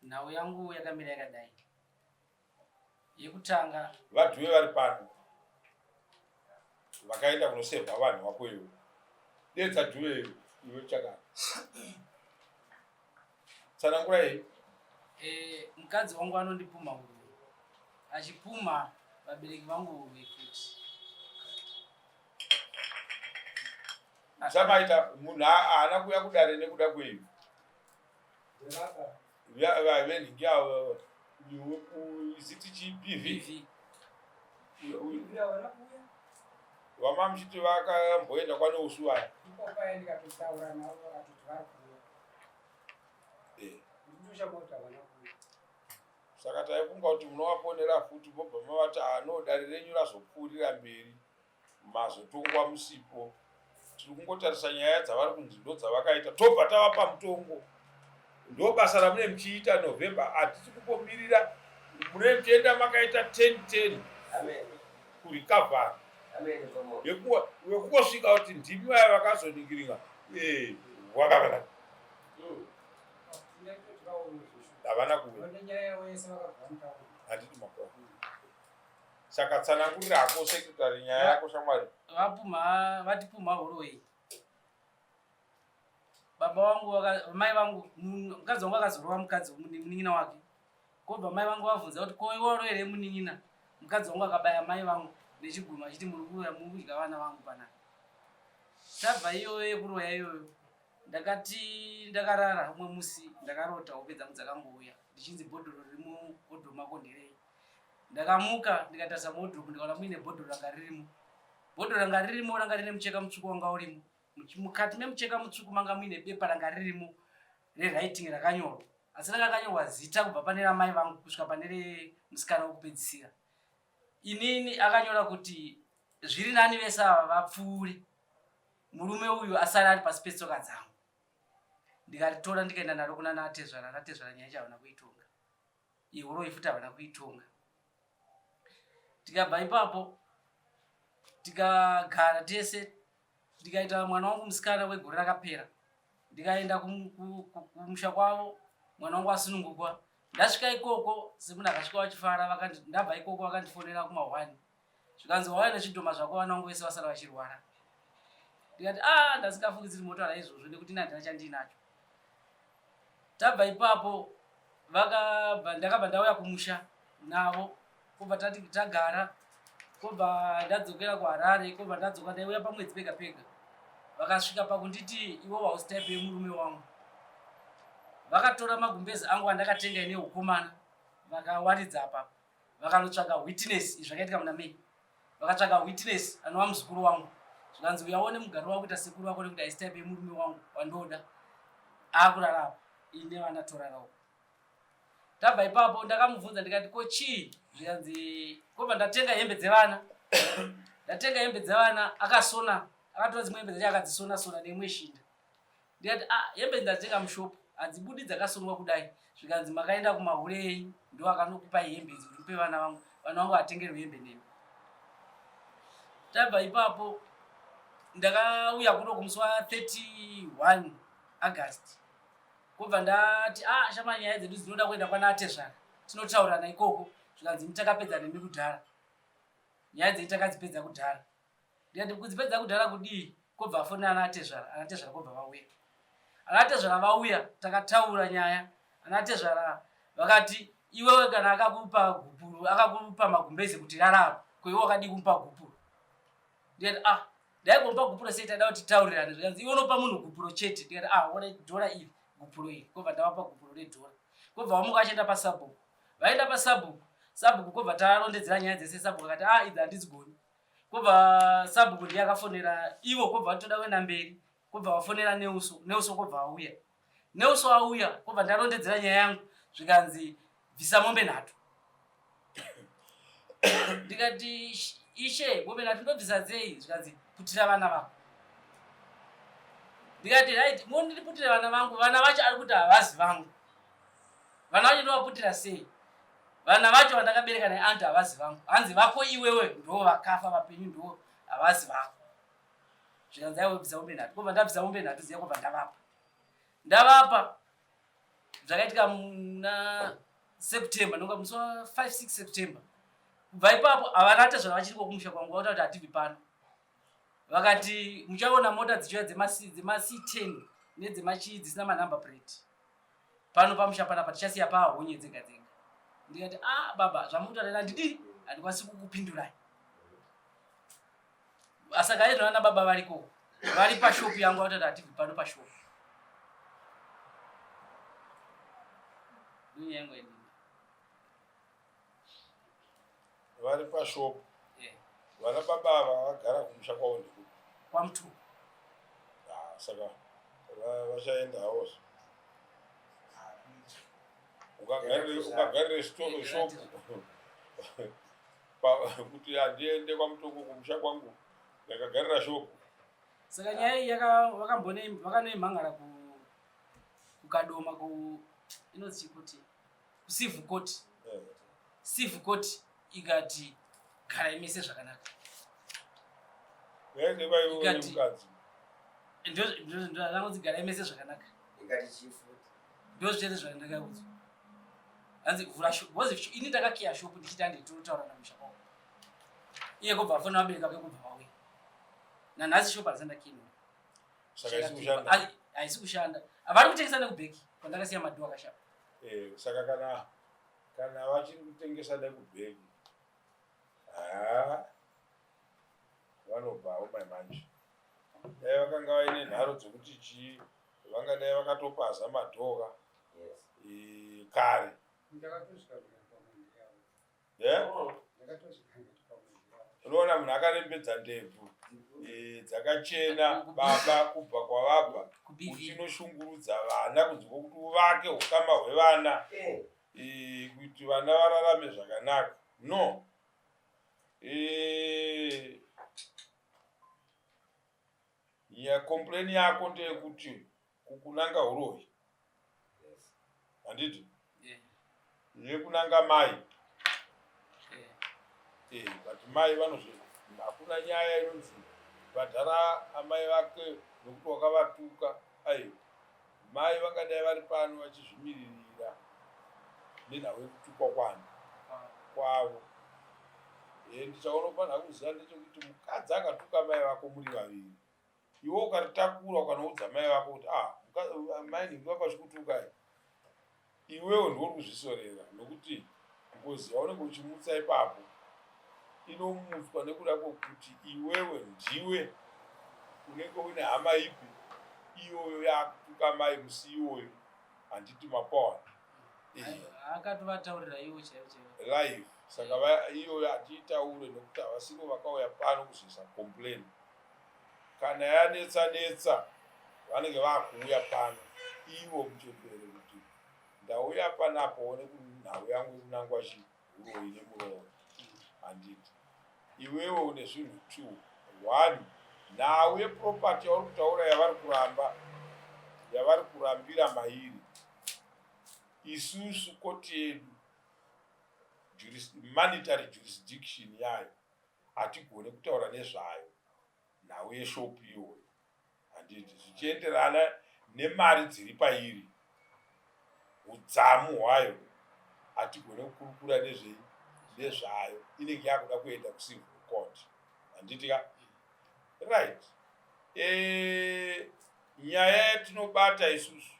Nhau yangu yakamira yakadai. Yekutanga vantu vari pano vakaenda kunosevha vanhu vako iwe dedza dhuwe iwe chakati tsanangura iyi. Mukadzi wangu anondipuma urume, achipuma vabereki vangu vekuti samaita munhu haana kuuya kudare nekuda kwenyu venhingi avo isiti chipv vama muchiti vakamboenda kwanousuwai saka taifunga kuti munovaponera futi mobva mavati dare renyu razopfuurira mberi mazotongwa musipo. Tiri kungotarisa nyaya dzavari kunzi ndo dzavakaita tobva tavapa mutongo ndo basa ramune muchiita November. Hatisi kumbomirira mune mutenda makaita 10-10 kurikavhara yekungosvika kuti ndimi vaya vakazoningirira wakavana havana kuve handiti makwa. Saka tsanangurira hako sekretari nyaya yako shamwari. Vatipuma horoi. Baba wangu mai vangu mukadzi wangu akazorova mukadzi munin'ina wake. Kobva mai vangu vabvunza kuti ko iworo here munin'ina. Mukadzi wangu akabaya mai vangu nechiguma achiti muri kudya vana vangu panapa. Tabva iyoyo kuroya iyoyo ndakati ndakarara umwe musi ndakarota hope dzangu dzakangouya ndichinzi bhodhoro riri mubhodhoro mako nderei. Ndakamuka ndikatarisa mubhodhoro ndikaona muine bhodhoro ranga ririmo. Bhodhoro ranga ririmo ranga rine mucheka mutsvuku wanga urimo. Mukati memucheka mutsvuku manga muine bepa ranga ririmo rewriting rakanyorwa. Asi rakakanyorwa zita kubva pane ramai vangu kusvika pane remusikana wokupedzisira. Inini akanyora kuti zviri nani vese ava vapfuure. Murume uyu asara ari pasi petsoka dzangu. Ndikaritora ndikaenda naro kuna Natezvara. Natezvara nyaya chavana kuitonga. Ihoro ifuti havana kuitonga. Tikabva ipapo tikagara tese ndikaita mwana wangu musikana wegore rakapera. Ndikaenda kumusha kwavo mwana wangu asunungukwa. Ndasvika ikoko semunhu akasvika wachifara ndabva ikoko vakandifonera kuma1 zvikanzi wauya nezvidhoma zvako vana vangu vese vasara vachirwara. Ndikati ndasingafungidziri motaura izvozvo nekuti handina chandinacho. Tabva ipapo ndakabva ndauya kumusha navo kobva tagara kobva ndadzokera kuHarare kobva ndadzoka ndaiuya pamwedzi pega pega. Vakasvika pakunditi iwo house type yemurume wangu. Vakatora magumbezi angu andakatenga ine ukomana vakawaridza apapo. Vakanotsvaga witness izvakaitika muna May. Vakatsvaga witness anova muzukuru wangu. Zvikanzi uyaone mugaro wako kuita sekuru wako nekuti house type yemurume wangu wandoda akurara apa ine vana torarawo. Tabva ipapo ndakamubvunza ndikati ko chii zvikanzi kobva ndatenga hembe dzevana. Ndatenga hembe dzevana akasona akatora dzimwe hembe dzacho akadzisona neimwe shinda. Ndikati hembe ndatenga mushopu hadzibudi dzakasonwa kudai. Zvikanzi makaenda kumahurei ndo akanokupai hembe idzi kuti upe vana vangu vatengerwe hembe nemi. Tabva ipapo ndakauya kuno kumusi wa31 August. Kobva ndati shama nyaya dzedu dzinoda kuenda kwaNatezvara tinotaurana ikoko. Zvikanzi mutakapedza nemi kudhara. Nyaya dzedu takadzipedza kudhara. Ndikati kudzipedza kudhara kudii? Kobva afonera Natezvara. Natezvara kobva vauya. Natezvara vauya takataura nyaya. Natezvara vakati iwewe kana akakupa gupuru akakupa magumbezi kuti rarapa ko iwe wakadi kumupa gupuru. Ndikati dai kumpa gupuru sei tada kuti taurirane. Zvikanzi iwe unopa munhu gupuru chete. Ndikati ona dhora iri gupuru iri. Kobva ndavapa gupuru redhora. Kobva vamuka achienda pasabhuku. Vaenda pasabhuku kobva tarondedzera nyaya dzese. Sabhuku akati idzi handidzigoni. Kobva sabhuku ndiye akafonera ivo kobva toda kuenda mberi. Kobva vafonera Neuso kobva auya. Neuso auya kobva ndarondedzera nyaya yangu. Zvikanzi bvisa mombe nhatu. Ndikati ishe mombe nhatu ndobvisa dzei? Zvikanzi putira vana vako. Ndikati right mondiputire vana vangu. Vana vacho ari kuti havazi vangu. Vana vacho ndovaputira sei? Vana vacho vandakabereka naye anti havazi vangu. Hanzi vako iwewe ndo vakafa vapenyu ndo havazi vako. Zvikanzi aiwe bvisa mombe nhatu. Kobva ndabvisa mombe nhatu dziya kobva ndavapa. zvakaitika muna September nonga musi wa 5-6 September. Kubva ipapo havana hata zvava vachiri kumusha kwangu vauta kuti hativi pano. Vakati muchaona mota dzichiuya dzema-C10 nedzemachi dzisina manumber plate. Pano pamusha panapa tichasiya pahonye dzega dzega. Ndikati baba zvamutaurira ndidi handikwanisi kukupindurai. Saka aizvona baba variko vari pashopu yangu vauta kuti hativi pano pashopu. vari pashopu vana baba ava vagara kumusha kwavo ndikuti kwaMutu. saka vachaenda havo ukagarire shopu kuti handiende kwaMutongo kumusha kwangu ndakagarira shopu. Saka nyaya iyi vakanoimhangara kukadoma inonzi kuti kucivil court. Civil court ikati gara imese zvakanaka. Ndoanonzi gara imese zvakanaka. Ndo zvichete zvandakaudzwa. Hanzi vhura shopu. Bhozi ini ndakakiya shopu ndichiti handitotaura namusha kwavo. Iye kubva afona vabereka kwekubva vauya. Nanhasi shopu handisati ndakiyinwa. Haisi kushanda. Havari kutengesa nekubheki kwandakasiya madhu akashapa. Saka kana vachiri kutengesa nekubheki vanobvawo manje. Dai vakanga vaine nharo dzokuti chii vangadai vakatopaza madhoka kare. Unoona munhu akarembedza ndebvu dzakachena baba kubva kwavabva uchinoshungurudza vana kunzwa kuti uvake ukama hwevana kuti vana vararame zvakanaka. No, kompleni yako ndeyekuti kukunanga uroyi handiti nekunanga mai. But mai vanozvi hakuna nyaya inonzi bhadhara amai vake nokuti wakavatuka. Mai vangadai vari pano vachizvimiririra nenhau yekutukwa kwavo. Ndichaunofanira kuziva ndechekuti mukadzi akatuka mai vako muri vaviri, iwe ukaritakura ukanoudza mai vako kuti mai nhingi vakazvikutukai, iwewo ndiwo kuzvisorera nokuti ngozi yaunenge uchimutsa ipapo inomutswa nekuda kwokuti iwewe ndiwe unenge une hama ipi iyoyo yakutuka mai musi iwoyo. Handiti mapawana akatovaataurira iwo chaivo live. Saka iyoyo hatiitaure nokuti havasiko vakauya pano kuzoisa complain. Kana yanetsa vanenge vakuuya pano ivo muchembere kuti ndauya panapo one kunhau yangu kunangwa chiuroyi nemuroyi. Handiti iwewo une zvinhu 2. 1, nhau yeproperty yauri kutaura yavari kurambira mairi. Isusu koti yedu monetary jurisdiction yayo hatigone kutaura nezvayo nhau yeshopu iyoyo. Handiti zvichienderana nemari dziri pairi, udzamu hwayo hatigone kukurukura nezvayo. Inenge yakuda kuenda kucivil court. Handitika right. Nyaya yatinobata isusu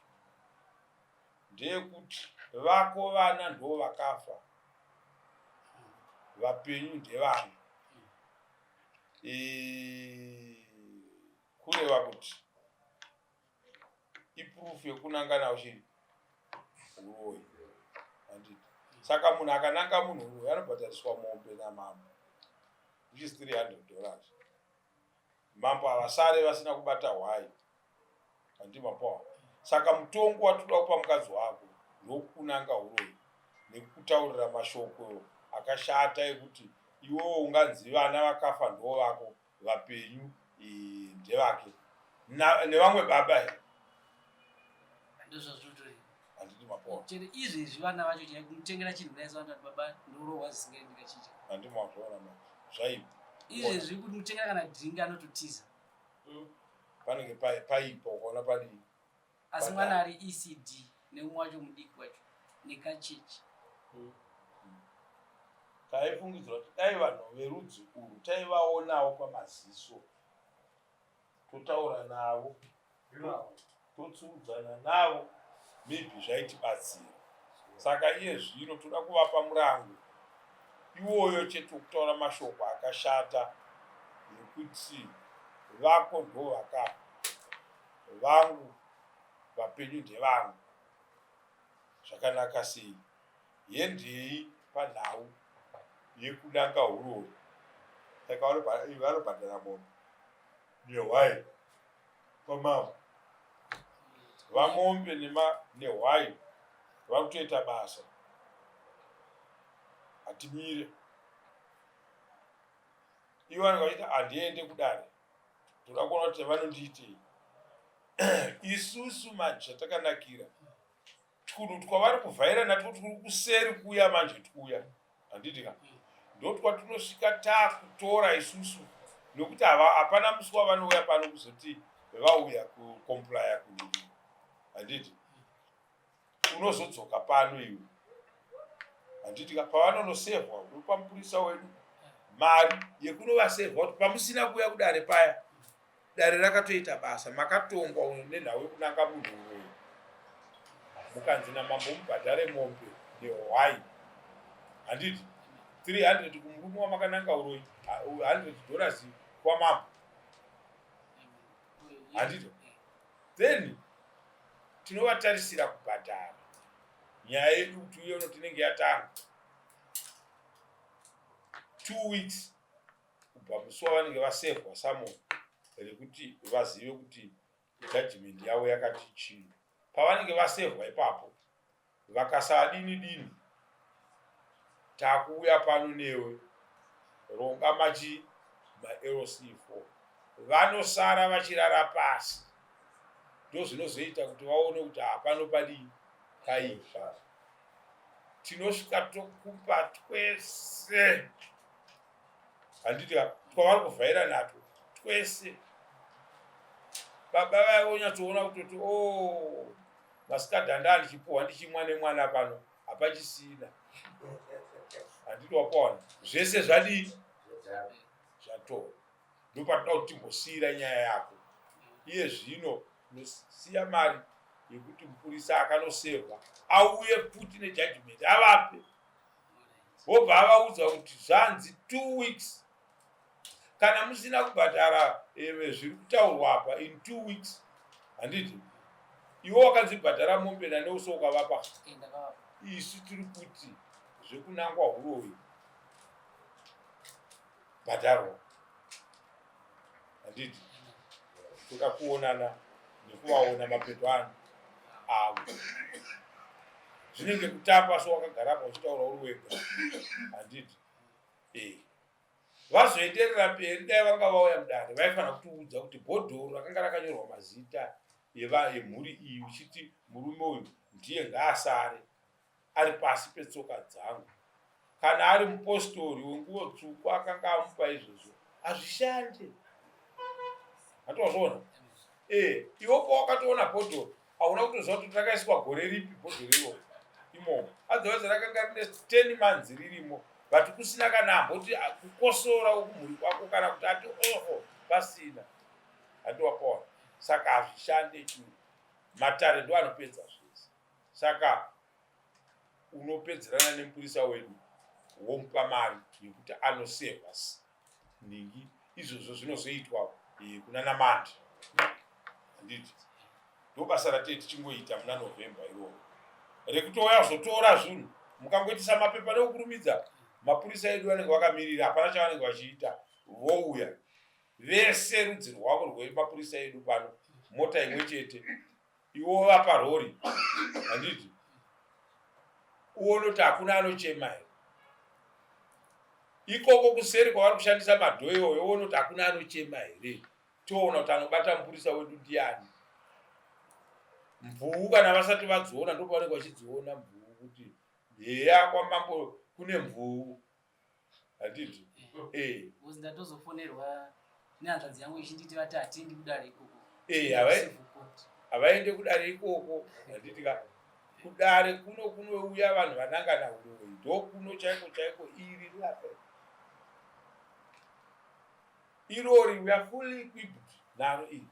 ndeyekuti vako vana ndo vakafa, vapenyu ndevana. Kureva kuti iproof yekunanga nawo chii uroyi. Handiti saka munhu akananga munhu uroyi anobhadhariswa mombe namambo, which is $300. Mambo havasare vasina kubata hwai. Handi mapawa. Saka mutongo watoda kupa mukadzi wako ndokunanga uroyi nekutaurira mashoko akashata ekuti iwewo unganzi vana vakafa ndo vako, vapenyu ndevake nevamwe baba. Handiti mapawa. Izvezvi vana vacho chakumutengera chinhu naizva kuti baba ndorowa zvisingaendeka. Handi mazvaona zvaipa. Izvezvi kuti mutengera kana dhingi anototiza. Panenge paipa ukaona padii. Asi mwana ari ECD neumwe wacho mudiki wacho nekachechi. Taifungidzira kuti dai vanhu verudzi urwu taivaonawo pamaziso, totaura navo, totsuudzana navo, maybe zvaitibatsira. Saka iye zvino toda kuvapa murango iwoyo chete kutaura mashoko akashata nekuti vako ndo vaka vangu vapenyu ndevangu. Zvakanaka sei? Yendei panhau yekunanga urori. Saka vanobhadhara mono nehwai pamambo. Vamombe nehwai vari kutoita basa. Hatimire. Ivo vanenge vachiti handiende kudare. Toda kuona kuti vanondiitei. Isusu manje zvatakanakira twunhu twavari kuvhaira natwo turi kuseri kuuya manje twuya. Handiti ka? Ndo twatunosvika takutora isusu nokuti hapana musi wavanouya pano kuzoti vauya kukomplaya kunini. Handiti? Unozodzoka pano iwe. Handiti ka? Pavanonosevhwa unopa mupurisa wedu mari yekunovasevhwa kuti pamusina kuuya kudare paya, dare rakatoita basa, makatongwa uno nenhau yekunanga munhu unoyu. Mukanzi namambo mubhadhare mombe nehwai. Handiti? 300 kumurume wamakananga uroyi, $100 kwamambo. Handiti? Then tinovatarisira kubhadhara. Nyaya yedu kuti uye uno tinenge yatanga 2 weeks kubva musi wavanenge vasevhwa samoni rekuti vazive kuti judgment yavo yakati chii. Pavanenge vasevhwa ipapo vakasadini takuuya pano newe ronga machi maLC4 vanosara vachirara pasi. Ndo zvinozoita kuti vaone kuti hapano padii kaisha. Tinosvika tokupa twese. Handiti twavari kuvhaira natwo twese. Baba vavo nyatsoona kutoti masikadhanda ndichipuhwa ndichimwa nemwana pano hapachisina. Handiti wapaona zvese zvadii zvatora. Ndopatoda kuti timbosiyira nyaya yako. Iye zvino unosiya mari yekuti mupurisa akanosevhwa auye futi nejudgment avape. Vobva avaudza kuti zvanzi 2 weeks. Kana musina kubhadhara zviri kutaurwa apa in 2 weeks. Handiti? Iwo wakadzibhadhara mombe naneuso ukavapa. Isu tiri kuti zvekunangwa huroyi bhadharwa. Handiti? Toda kuonana nekuvaona mapeto ano avo. Zvinenge kutapa so wakagarapo uchitaura uri wega. Handiti? Vazoenderera mberi dai vanga vauya mudare vaifanira kutiudza kuti bhodhoro rakanga rakanyorwa mazita emhuri iyi uchiti murume uyu ndiye ngaasare ari pasi petsoka dzangu. Kana ari mupostori wenguo tsvuku akanga amupa izvozvo hazvishande. Hatozvona? Iwo pawakatoona bhodhoro hauna kutoziva kuti rakaiswa gore ripi bhodhoro iro imomo. Otherwise rakanga rine 10 months ririmo. Vati kusina kana amboti kukosora kumhuri kwako kana kuti ati pasina. Hati wapaona. Saka hazvishande chinhu. Matare ndo anopedza zvese. Saka unopedzerana nemupurisa wedu womupa mari yekuti anosevhwa ningi. Izvozvo zvinozoitwa kuna Namandi. Handiti? Ndobasa ratete tichingoita muna November iroro. Rekutouya zotora zvinhu mukangoitisa mapepa nekukurumidza. Mapurisa edu vanenge vakamirira hapana chavanenge vachiita. Vouya vese rudzi rwavo rwemapurisa edu pano mota imwe chete. Iwo vapa rori. Handiti? Uone kuti hakuna anochema here. Ikoko kuseri kwavari kushandisa madhoyo iwoyo uone kuti hakuna anochema here. Toona kuti anobata mupurisa wedu ndiani. Mvuu kana vasati vadziona ndipo vanenge vachidziona mvuu kuti heya kwamambo kune mvuu. Handiti? Ndatozofonerwa nehanzvadzi yangu ichinditi vati hatiendi kudare ikoko. Havaendi kudare ikoko. Handiti ka kudare kunouya vanhu vanangana uroi ndokuno chaiko iri lape irori we are fully equipped naro iri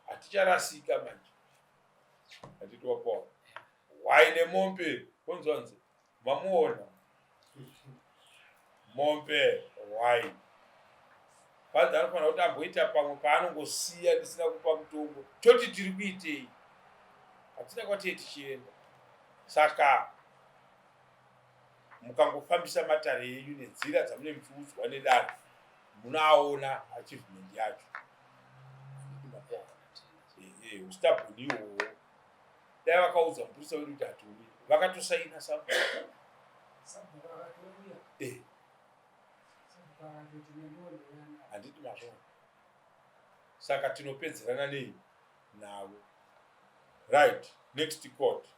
haticharasika manje hatitopona waine mombe konzvanzi mamuona mombe waine kwanza anofanira kuti amboita pamwe paanongosiya tisina kupa mutombo toti tiri kuitei hatina kwatei tichienda saka mukangofambisa matare enyu nenzira dzamune muchiudzwa nedanho munoaona achievement yacho ustabhoniwowo dai vakaudza mupurisa wedu kuti haturi vakatosaina handiti mazvona saka tinopedzerana nei navo right next court